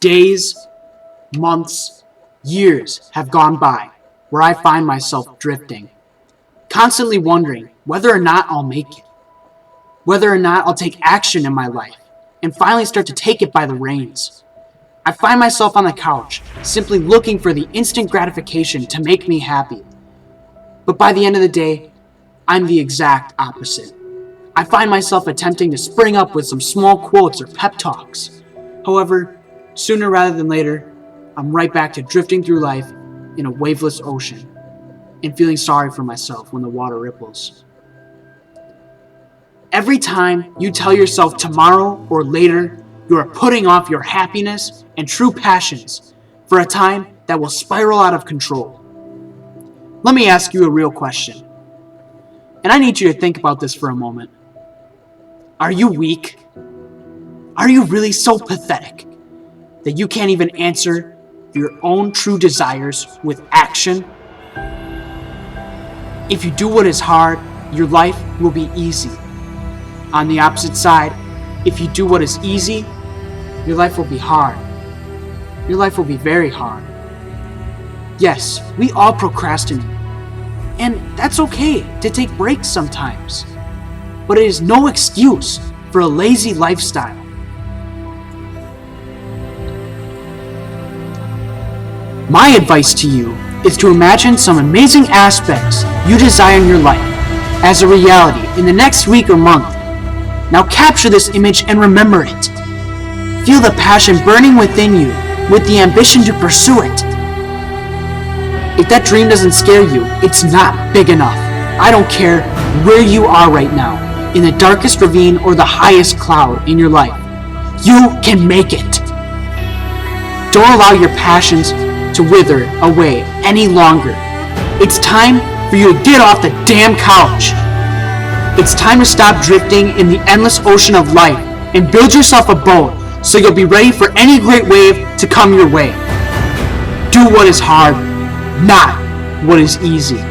Days, months, years have gone by where I find myself drifting, constantly wondering whether or not I'll make it, whether or not I'll take action in my life, and finally start to take it by the reins. I find myself on the couch, simply looking for the instant gratification to make me happy. But by the end of the day, I'm the exact opposite. I find myself attempting to spring up with some small quotes or pep talks. However, sooner rather than later, I'm right back to drifting through life in a waveless ocean and feeling sorry for myself when the water ripples. Every time you tell yourself tomorrow or later, you are putting off your happiness and true passions for a time that will spiral out of control. Let me ask you a real question, and I need you to think about this for a moment. Are you weak? Are you really so pathetic that you can't even answer your own true desires with action? If you do what is hard, your life will be easy. On the opposite side, if you do what is easy, your life will be hard. Your life will be very hard. Yes, we all procrastinate, and that's okay to take breaks sometimes. But it is no excuse for a lazy lifestyle. My advice to you is to imagine some amazing aspects you desire in your life as a reality in the next week or month. Now capture this image and remember it. Feel the passion burning within you with the ambition to pursue it. If that dream doesn't scare you, it's not big enough. I don't care where you are right now, in the darkest ravine or the highest cloud in your life. You can make it. Don't allow your passions to wither away any longer. It's time for you to get off the damn couch. It's time to stop drifting in the endless ocean of life and build yourself a boat so you'll be ready for any great wave to come your way. Do what is hard, not what is easy.